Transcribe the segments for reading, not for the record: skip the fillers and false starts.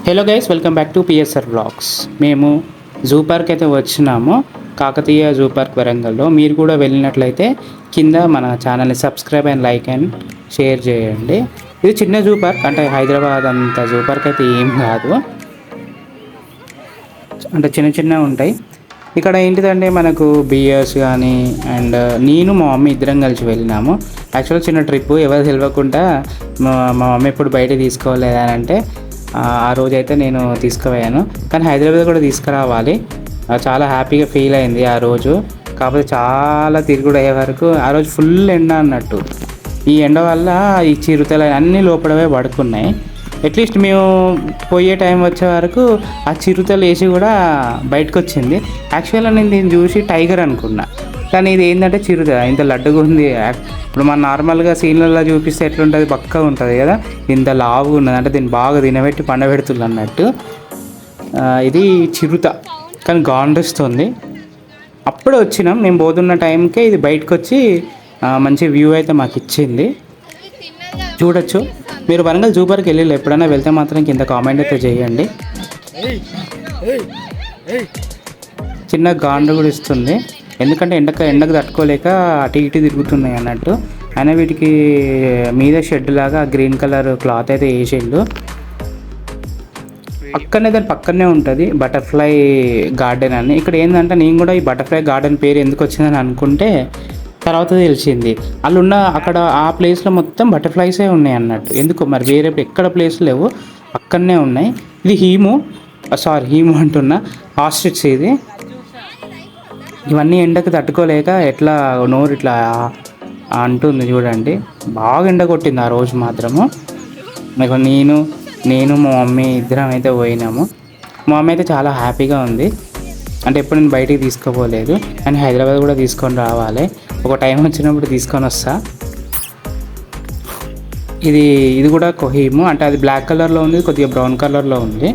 Hello guys, welcome back to PSR vlogs. మేము zoo park అయితే వచ్చినాము, కాకతీయ జూ పార్క్ వరంగల్లో. మీరు కూడా వెళ్ళినట్లయితే కింద మన ఛానల్ని subscribe and like and share చేయండి. ఇది చిన్న జూ పార్క్, అంటే హైదరాబాద్ అంత జూ పార్క్ అయితే ఏం కాదు, అంటే చిన్న చిన్నగా ఉంటాయి. ఇక్కడ ఏంటిదంటే మనకు బియర్స్ కానీ అండ్ నేను మా మమ్మీ ఇద్దరం కలిసి వెళ్ళినాము. యాక్చువల్గా చిన్న ట్రిప్, ఎవరు తెలియకుండా మా మమ్మీ ఎప్పుడు బయట తీసుకోవాలి అని అంటే ఆ రోజైతే నేను తీసుకుపోయాను. కానీ హైదరాబాద్ కూడా తీసుకురావాలి, చాలా హ్యాపీగా ఫీల్ అయింది ఆ రోజు. కాకపోతే చాలా తిరుగుడు అయ్యే వరకు ఆ రోజు ఫుల్ ఎండ అన్నట్టు. ఈ ఎండ వల్ల ఈ చిరుతలు అన్నీ లోపలవే పడుకున్నాయి. అట్లీస్ట్ మేము పోయే టైం వచ్చే వరకు ఆ చిరుతలు వేసి కూడా బయటకు వచ్చింది. యాక్చువల్గా నేను దీన్ని చూసి టైగర్ అనుకున్నా, కానీ ఇది ఏంటంటే చిరుత, ఇంత లడ్డుగా ఉంది. ఇప్పుడు మన నార్మల్గా సీన్లలో చూపిస్తే ఎట్లుంటుంది, బక్కగా ఉంటుంది కదా, ఇంత లావుగా ఉన్నది. అంటే దీన్ని బాగా తినబెట్టి పండబెడుతుంది అన్నట్టు. ఇది చిరుత, కానీ గాండిస్తుంది. అప్పుడే వచ్చినాం, మేము పోతున్న టైంకే ఇది బయటకు వచ్చి మంచి వ్యూ అయితే మాకు ఇచ్చింది. చూడొచ్చు. మీరు వరంగల్ జూ పార్క్ వెళ్ళి ఎప్పుడైనా వెళ్తే మాత్రం కింద కామెంట్ అయితే చేయండి. చిన్న గాండు కూడా ఇస్తుంది, ఎందుకంటే ఎండకు తట్టుకోలేక అటు ఇటు తిరుగుతున్నాయి అన్నట్టు. అయినా వీటికి మీద షెడ్ లాగా గ్రీన్ కలర్ క్లాత్ అయితే వేసిండు. పక్కనే దాని పక్కనే ఉంటుంది బటర్ఫ్లై గార్డెన్ అని. ఇక్కడ ఏంటంటే నేను కూడా ఈ బటర్ఫ్లై గార్డెన్ పేరు ఎందుకు వచ్చిందని అనుకుంటే తర్వాత తెలిసింది. వాళ్ళున్న అక్కడ ఆ ప్లేస్లో మొత్తం బటర్ఫ్లైసే ఉన్నాయి అన్నట్టు. ఎందుకో మరి వేరే ఎక్కడ ప్లేస్ లేవు, అక్కడనే ఉన్నాయి. ఇది హీము అంటున్నా, ఆస్ట్రిచ్ ఇది. ఇవన్నీ ఎండకు తట్టుకోలేక ఎట్లా నోరు ఇట్లా అంటుంది చూడండి. బాగా ఎండ కొట్టింది ఆ రోజు మాత్రము. మీకు నేను మా మమ్మీ ఇద్దరం అయితే పోయినాము. మా మమ్మీ అయితే చాలా హ్యాపీగా ఉంది. అంటే ఎప్పుడు నేను బయటికి తీసుకుపోలేదు, కానీ హైదరాబాద్ కూడా తీసుకొని రావాలి. ఒక టైం వచ్చినప్పుడు తీసుకొని వస్తా. ఇది కూడా కొహీము, అంటే అది బ్లాక్ కలర్లో ఉంది, కొద్దిగా బ్రౌన్ కలర్లో ఉంది.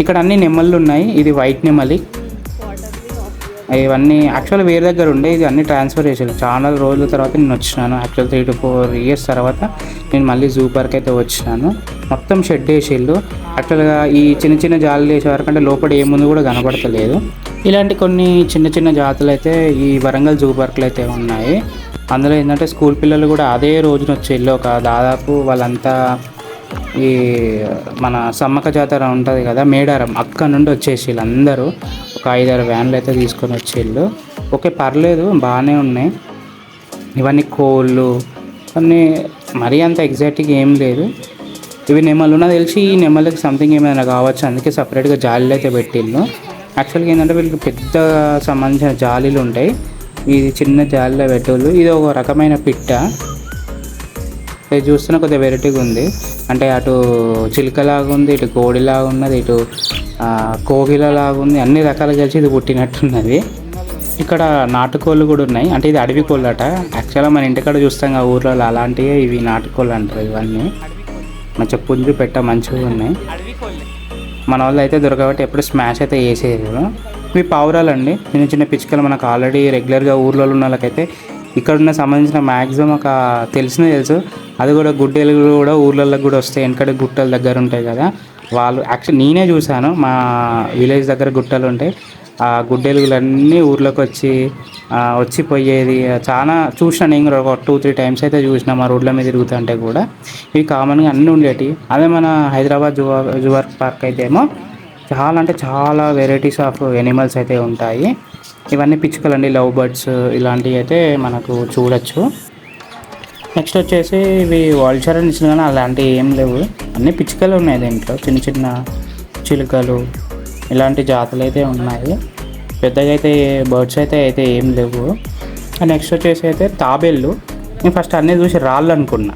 ఇక్కడ అన్ని నెమళ్ళు ఉన్నాయి. ఇది వైట్ నెమలి. ఇవన్నీ యాక్చువల్గా వేరే దగ్గర ఉండే, ఇది అన్ని ట్రాన్స్ఫర్ చేసాను. చాలా రోజుల తర్వాత నేను వచ్చినాను. యాక్చువల్ 3 to 4 years తర్వాత నేను మళ్ళీ జూ పార్క్ అయితే వచ్చినాను. మొత్తం షెడ్ వేసిళ్ళు. యాక్చువల్గా ఈ చిన్న చిన్న జాలీలు వేసే వరకు అంటే లోపల ఏముంది కూడా కనబడతలేదు. ఇలాంటి కొన్ని చిన్న చిన్న జాతులు అయితే ఈ వరంగల్ జూ పార్క్లో అయితే ఉన్నాయి. అందులో ఏంటంటే స్కూల్ పిల్లలు కూడా అదే రోజున వచ్చేళ్ళు. ఒక దాదాపు వాళ్ళంతా ఈ మన సమ్మక్క జాతర ఉంటుంది కదా, మేడారం, అక్కడ నుండి వచ్చేసి అందరూ ఒక 5-6 వ్యాన్లు అయితే తీసుకొని వచ్చేళ్ళు. ఓకే, పర్లేదు, బాగానే ఉన్నాయి. ఇవన్నీ కోళ్ళు, కొన్ని మరీ అంత ఎగ్జాక్ట్గా ఏం లేదు. ఇవి నెమలు నాకు తెలిసి ఈ నెమలకి సంథింగ్ ఏమైనా కావచ్చు, అందుకే సపరేట్గా జాలీలు అయితే పెట్టిళ్ళు. యాక్చువల్గా ఏంటంటే వీళ్ళకి పెద్ద సంబంధించిన జాలీలు ఉంటాయి, ఇది చిన్న జాలీలో పెట్టేళ్ళు. ఇది ఒక రకమైన పిట్ట. ఇది చూస్తున్న కొద్దిగా వెరైటీగా ఉంది, అంటే అటు చిలుకలాగా ఉంది, ఇటు కోడిలాగా ఉన్నది, ఇటు కోగిలలాగా ఉంది. అన్ని రకాలు కలిసి ఇది పుట్టినట్టున్నది. ఇక్కడ నాటుకోళ్ళు కూడా ఉన్నాయి, అంటే ఇది అడవి కోళ్ళు అట. యాక్చువల్గా మన ఇంటికాడ చూస్తాం ఆ ఊర్లలో, అలాంటివి ఇవి నాటుకోళ్ళు అంటారు. ఇవన్నీ మంచిగా పుంజు పెట్ట మంచిగా ఉన్నాయి. మన వాళ్ళు అయితే దొరకబట్టి ఎప్పుడు స్మాష్ అయితే వేసేయరు. ఇవి పావురాలండి, చిన్న చిన్న పిచ్చుకలు. మనకు ఆల్రెడీ రెగ్యులర్గా ఊర్లో ఉన్న వాళ్ళకైతే ఇక్కడున్న సంబంధించిన మ్యాక్సిమం ఒక తెలుసు. అది కూడా గుడ్డెలు కూడా ఊర్లలో కూడా వస్తాయి. వెనకటి గుట్టల దగ్గర ఉంటాయి కదా, వాళ్ళు యాక్చువల్లీ నేనే చూశాను. మా విలేజ్ దగ్గర గుట్టలు ఉంటాయి, ఆ గుడ్డెలుగులన్నీ ఊర్లోకి వచ్చి పోయేది చాలా చూసిన. నేను కూడా ఒక 2-3 times అయితే చూసిన మా రోడ్ల మీద తిరుగుతుంటే కూడా. ఇవి కామన్గా అన్నీ ఉండేవి. అదే మన హైదరాబాద్ జూ పార్క్ అయితే ఏమో చాలా అంటే చాలా వెరైటీస్ ఆఫ్ ఎనిమల్స్ అయితే ఉంటాయి. ఇవన్నీ పిచ్చుకలండి, లవ్ బర్డ్స్, ఇలాంటివి అయితే మనకు చూడొచ్చు. నెక్స్ట్ వచ్చేసి ఇవి వాల్చర్ అని ఇచ్చిన, కానీ అలాంటివి ఏం లేవు, అన్నీ పిచ్చుకలు ఉన్నాయి దీంట్లో. చిన్న చిన్న చిలుకలు ఇలాంటి జాతులు అయితే ఉన్నాయి. పెద్దగా అయితే బర్డ్స్ అయితే ఏం లేవు. నెక్స్ట్ వచ్చేసి అయితే తాబేళ్ళు. నేను ఫస్ట్ అన్నీ చూసి రాళ్ళు అనుకున్నా,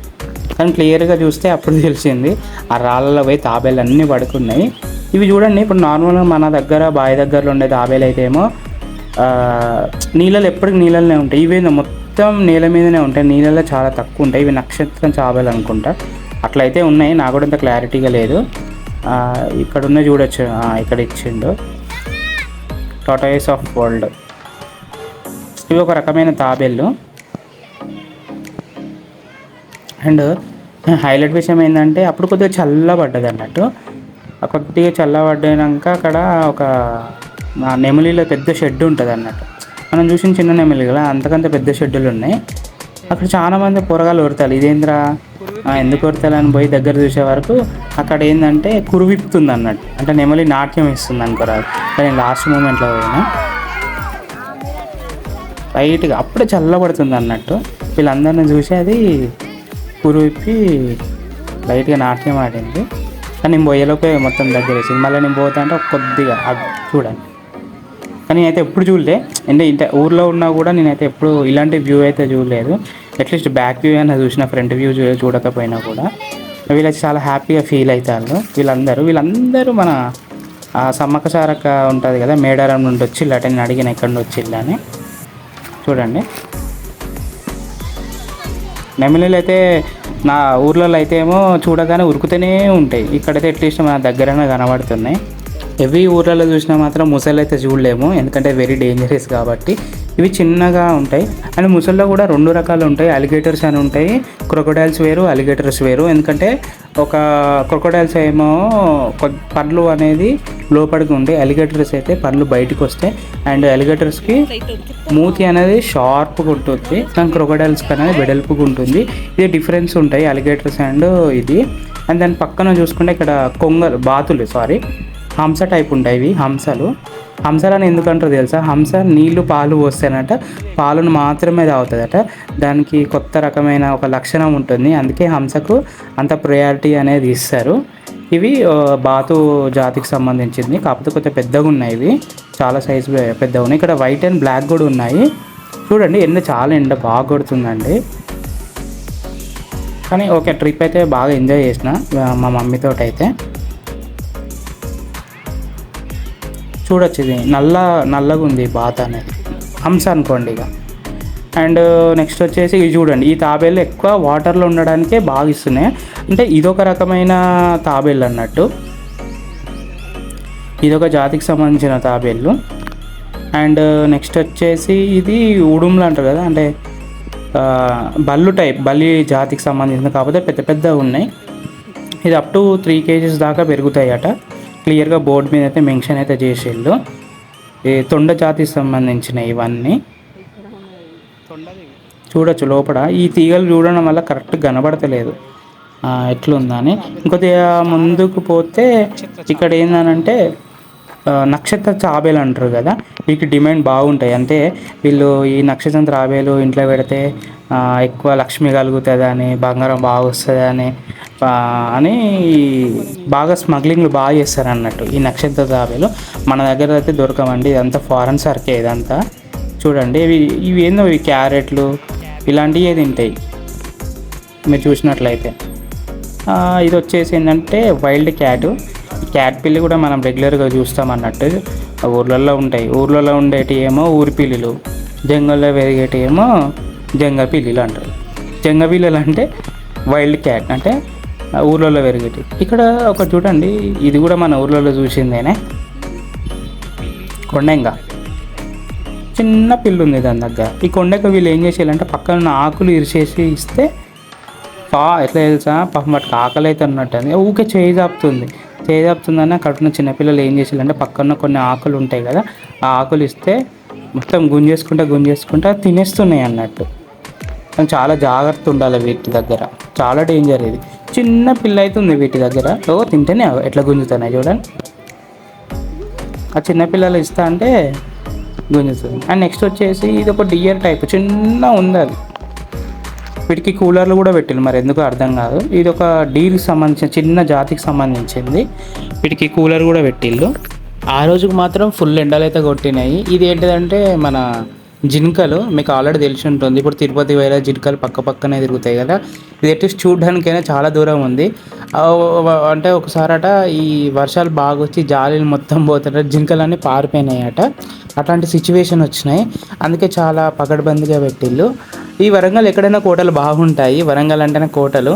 కానీ క్లియర్గా చూస్తే అప్పుడు తెలిసింది ఆ రాళ్ళలో పోయి తాబేళ్ళు అన్నీ పడుకున్నాయి. ఇవి చూడండి, ఇప్పుడు నార్మల్గా మన దగ్గర బావి దగ్గరలో ఉండే తాబేలు అయితే ఏమో నీళ్ళలో ఎప్పటికి నీళ్ళనే ఉంటాయి. ఇవేందో మొత్తం నేల మీదనే ఉంటాయి, నీళ్ళలో చాలా తక్కువ ఉంటాయి. ఇవి నక్షత్రం తాబేలు అనుకుంటా, అట్లయితే ఉన్నాయి. నాకు కూడా ఇంత క్లారిటీగా లేదు. ఇక్కడ ఉన్న చూడొచ్చు, ఇక్కడ ఇచ్చిండు టార్టాయిస్ ఆఫ్ వరల్డ్. ఇవి ఒక రకమైన తాబేళ్ళు. అండ్ హైలైట్ విషయం ఏంటంటే అప్పుడు కొద్దిగా చల్లబడ్డది అన్నట్టు. కొద్దిగా చల్లబడ్డాక అక్కడ ఒక నెమలిలో పెద్ద షెడ్ ఉంటుంది అన్నట్టు. మనం చూసిన చిన్న నెమలి కదా, అంతకంత పెద్ద షెడ్డులు ఉన్నాయి. అక్కడ చాలామంది పొరగాలు కొడతారు. ఇదేంద్రా ఎందుకు కొడతారని పోయి దగ్గర చూసే వరకు అక్కడ ఏంటంటే కురువిప్పుతుంది అన్నట్టు, అంటే నెమలి నాట్యం ఇస్తుంది అనుకోరాదు. నేను లాస్ట్ మూమెంట్లో పోయినా లైట్గా అప్పుడే చల్లబడుతుంది అన్నట్టు. వీళ్ళందరిని చూసి అది కురువిప్పి లైట్గా నాట్యం ఆడింది. కానీ నేను పోయేలోపే మొత్తం దగ్గర వేసింది. మళ్ళీ నేను పోతా అంటే కొద్దిగా చూడండి. కానీ నేనైతే ఎప్పుడు చూడలే, అంటే ఇంత ఊర్లో ఉన్నా కూడా నేనైతే ఎప్పుడు ఇలాంటి వ్యూ అయితే చూడలేదు. అట్లీస్ట్ బ్యాక్ వ్యూ అయినా చూసిన, ఫ్రంట్ వ్యూ చూడకపోయినా కూడా. వీళ్ళైతే చాలా హ్యాపీగా ఫీల్ అవుతారు. వీళ్ళందరూ మన సమ్మక్క సారక్క ఉంటుంది కదా, మేడారం నుండి వచ్చిల్లు అట. నేను అడిగిన ఎక్కడి నుండి వచ్చిల్లు అని. చూడండి, నెమలిలు అయితే నా ఊర్లలో అయితే ఏమో చూడగానే ఉరుకుతూనే ఉంటాయి. ఇక్కడైతే అట్లీస్ట్ మన దగ్గరనే కనబడుతున్నాయి. ఎవ్రీ ఊర్లలో చూసినా మాత్రం ముసళ్ళు అయితే చూడలేము, ఎందుకంటే వెరీ డేంజరస్ కాబట్టి. ఇవి చిన్నగా ఉంటాయి. అండ్ ముసల్లో కూడా 2 రకాలు ఉంటాయి. అలిగేటర్స్ అని ఉంటాయి, క్రొకోడైల్స్ వేరు, అలిగేటర్స్ వేరు. ఎందుకంటే ఒక క్రొకోడైల్స్ ఏమో పళ్ళు అనేది లోపలికి ఉంటాయి, అలిగేటర్స్ అయితే పళ్ళు బయటకు వస్తాయి. అండ్ అలిగేటర్స్కి మూతి అనేది షార్ప్గా ఉంటుంది, కానీ క్రొకోడైల్స్కి అనేది వెడల్పుగా ఉంటుంది. ఇది డిఫరెన్స్ ఉంటాయి అలిగేటర్స్ అండ్ ఇది. అండ్ దాని పక్కన చూసుకుంటే ఇక్కడ బాతులు హంస టైప్ ఉంటాయి. ఇవి హంసలని ఎందుకంటారో తెలుసా? హంస నీళ్లు పాలు పోస్తానట, పాలను మాత్రమే తాగుతుందట. దానికి కొత్త రకమైన ఒక లక్షణం ఉంటుంది, అందుకే హంసకు అంత ప్రయారిటీ అనేది ఇస్తారు. ఇవి బాతు జాతికి సంబంధించింది, కాకపోతే కొంచెం పెద్దగా ఉన్నాయి. ఇవి చాలా సైజు పెద్దగా ఉన్నాయి. ఇక్కడ వైట్ అండ్ బ్లాక్ కూడా ఉన్నాయి. చూడండి, చాలా ఎండ బాగా కొడుతుందండి. కానీ ఓకే, ట్రిప్ అయితే బాగా ఎంజాయ్ చేసిన మా మమ్మీతో అయితే. చూడొచ్చు, ఇది నల్లగా ఉంది బాత్ అనేది, హంస అనుకోండి ఇక. అండ్ నెక్స్ట్ వచ్చేసి ఇది చూడండి, ఈ తాబేళ్ళు ఎక్కువ వాటర్లో ఉండడానికే బాగా ఇస్తున్నాయి. అంటే ఇదొక రకమైన తాబేళ్ళు అన్నట్టు, ఇదొక జాతికి సంబంధించిన తాబేళ్ళు. అండ్ నెక్స్ట్ వచ్చేసి ఇది ఉడుములు అంటారు కదా, అంటే బల్లి జాతికి సంబంధించిన, కాకపోతే పెద్ద పెద్దగా ఉన్నాయి. ఇది అప్ టు 3 kgs దాకా పెరుగుతాయి అట. క్లియర్గా బోర్డు మీద అయితే మెన్షన్ అయితే చేసేళ్ళు. ఈ తొండ జాతికి సంబంధించిన ఇవన్నీ చూడొచ్చు. లోపల ఈ తీగలు చూడడం వల్ల కరెక్ట్గా కనబడతలేదు ఎట్లుందని. ఇంకొద్దిగా ముందుకు పోతే ఇక్కడ ఏందనంటే నక్షత్ర తాబేలు అంటారు కదా, వీటికి డిమాండ్ బాగుంటాయి. అంటే వీళ్ళు ఈ నక్షత్రం తాబేలు ఇంట్లో పెడితే ఎక్కువ లక్ష్మి కలుగుతుందని, బంగారం బాగా వస్తుంది అని బాగా స్మగ్లింగ్లు బాగా చేస్తారు అన్నట్టు ఈ నక్షత్ర తాబేలు. మన దగ్గర అయితే దొరకమండి, ఇదంతా ఫారెన్ సర్కే ఇదంతా. చూడండి, ఇవి ఏందో ఇవి క్యారెట్లు ఇలాంటివి తింటాయి మీరు చూసినట్లయితే. ఇది వచ్చేసి ఏంటంటే వైల్డ్ క్యాట్ పిల్లి కూడా మనం రెగ్యులర్గా చూస్తాం అన్నట్టు. ఊర్లలో ఉంటాయి, ఊర్లలో ఉండేటి ఏమో ఊరి పిల్లులు, జంగల్లో పెరిగేటి ఏమో జంగ పిల్లులు అంటారు. జంగ పిల్లులు అంటే వైల్డ్ క్యాట్, అంటే ఊర్లలో పెరిగేటి. ఇక్కడ ఒక చూడండి, ఇది కూడా మన ఊర్లలో చూసిందేనే, కొండంగా చిన్న పిల్లు ఉంది దాని దగ్గర. ఈ కొండకు వీళ్ళు ఏం చేసేయాలంటే పక్కన ఆకులు ఇరిచేసి ఇస్తే ఎట్లా తెలుసా, పాపం వాటికి ఆకలి అయితే అన్నట్టు ఊకే చేయి చాపుతుందని అక్కడ చిన్నపిల్లలు ఏం చేసేయాలంటే పక్కన కొన్ని ఆకులు ఉంటాయి కదా, ఆ ఆకులు ఇస్తే మొత్తం గుంజేసుకుంటా తినేస్తున్నాయి అన్నట్టు. చాలా జాగ్రత్త ఉండాలి వీటి దగ్గర, చాలా డేంజర్. ఇది చిన్న పిల్ల అయితే ఉంది వీటి దగ్గర, తింటేనే ఎట్లా గుంజుతున్నాయి చూడండి. ఆ చిన్నపిల్లలు ఇస్తా అంటే గుంజుతుంది. అండ్ నెక్స్ట్ వచ్చేసి ఇది ఒక డియర్ టైప్ చిన్న ఉంది, అది వీటికి కూలర్లు కూడా పెట్టిల్లు, మరి ఎందుకు అర్థం కాదు. ఇది ఒక డీర్కి సంబంధించిన చిన్న జాతికి సంబంధించింది, వీటికి కూలర్ కూడా పెట్టిల్లు. ఆ రోజుకు మాత్రం ఫుల్ ఎండలు అయితే కొట్టినాయి. ఇది ఏంటిదంటే మన జింకలు, మీకు ఆల్రెడీ తెలిసి ఉంటుంది. ఇప్పుడు తిరుపతి వేరే జింకలు పక్కనే తిరుగుతాయి కదా, ఇది అట్లీస్ట్ చూడడానికైనా చాలా దూరం ఉంది. అంటే ఒకసారట ఈ వర్షాలు బాగా వచ్చి జాలీలు మొత్తం పోతారట, జింకలన్నీ పారిపోయినాయట. అట్లాంటి సిచ్యువేషన్ వచ్చినాయి, అందుకే చాలా పకడ్బందీగా పెట్టిళ్ళు. ఈ వరంగల్ ఎక్కడైనా కోటలు బాగుంటాయి, వరంగల్ అంటేనే కోటలు.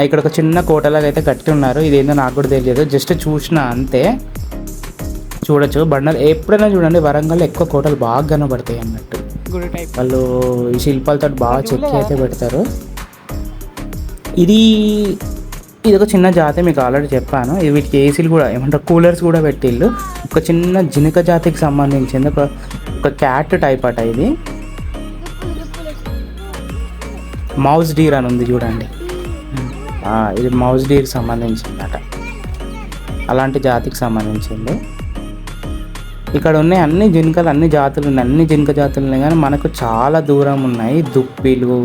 ఇక్కడ ఒక చిన్న కోటలాగా అయితే కట్టి ఉన్నారు, ఇదేందో నాకు కూడా తెలియదు, జస్ట్ చూసిన అంతే. చూడొచ్చు బండలు, ఎప్పుడైనా చూడండి వరంగల్లో ఎక్కువ కోటలు బాగా కనబడతాయి అన్నట్టు. వాళ్ళు ఈ శిల్పాలతో బాగా చెక్కి అయితే పెడతారు. ఇది ఇది ఒక చిన్న జాతి మీకు ఆల్రెడీ చెప్పాను. ఇది వీటికి ఏసీలు కూడా ఏమంటారు కూలర్స్ కూడా పెట్టిళ్ళు. ఒక చిన్న జినుక జాతికి సంబంధించింది ఒక క్యాట్ టైప్ అట. ఇది మౌస్ డీర్ అని ఉంది చూడండి. ఇది మౌస్ డీర్కి సంబంధించిందట. అలాంటి జాతికి సంబంధించింది. ఇక్కడ ఉన్నాయి అన్ని జింకలు, అన్ని జాతులు ఉన్నాయి, అన్ని జింక జాతులు ఉన్నాయి. కానీ మనకు చాలా దూరం ఉన్నాయి దుప్పిలు,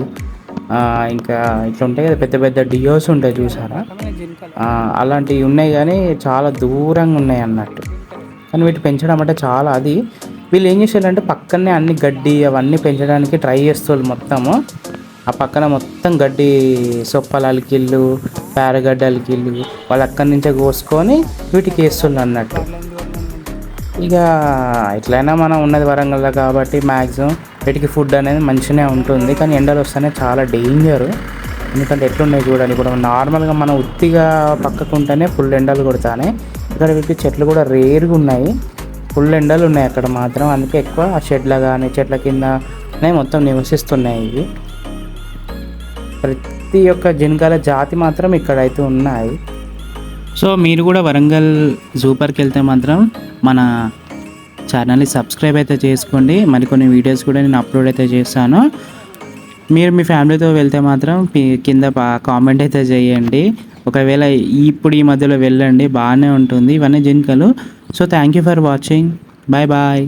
ఇంకా ఇట్లా ఉంటాయి కదా పెద్ద పెద్ద డియోస్ ఉంటాయి చూసారా, అలాంటివి ఉన్నాయి. కానీ చాలా దూరంగా ఉన్నాయి అన్నట్టు. కానీ వీటి పెంచడం అంటే చాలా అది వీళ్ళు ఏం చేశారంటే పక్కనే అన్ని గడ్డి అవన్నీ పెంచడానికి ట్రై చేస్తారు. మొత్తము ఆ పక్కన మొత్తం గడ్డి సొప్పలు అలికిళ్ళు, పేరగడ్డ అలికిళ్ళు వాళ్ళు అక్కడి నుంచే కోసుకొని వీటికి వేస్తున్నారు అన్నట్టు. ఇక ఎట్లయినా మనం ఉన్నది వరంగల్లో కాబట్టి మ్యాక్సిమం వీటికి ఫుడ్ అనేది మంచిగానే ఉంటుంది. కానీ ఎండలు వస్తేనే చాలా డేంజరు. ఎందుకంటే ఎట్లున్నాయి చూడండి. ఇప్పుడు నార్మల్గా మనం ఉత్తిగా పక్కకుంటేనే ఫుల్ ఎండలు కొడతానే, ఇక్కడ వీటికి చెట్లు కూడా రేరుగా ఉన్నాయి, ఫుల్ ఎండలు ఉన్నాయి అక్కడ మాత్రం. అందుకే ఎక్కువ ఆ షెడ్ల కానీ చెట్ల కిందనే మొత్తం నివసిస్తున్నాయి ఇవి. ప్రతి ఒక్క జింకల జాతి మాత్రం ఇక్కడైతే ఉన్నాయి. సో మీరు కూడా వరంగల్ జూ పార్క్ వెళ్తే మాత్రం మన ఛానల్ని సబ్స్క్రైబ్ అయితే చేసుకోండి. మరికొన్ని వీడియోస్ కూడా నేను అప్లోడ్ అయితే చేస్తాను. మీరు మీ ఫ్యామిలీతో వెళ్తే మాత్రం కింద కామెంట్ అయితే చేయండి. ఒకవేళ ఇప్పుడు ఈ మధ్యలో వెళ్ళండి, బాగానే ఉంటుంది. ఇవన్నీ జింకలు. So thank you for watching. Bye bye.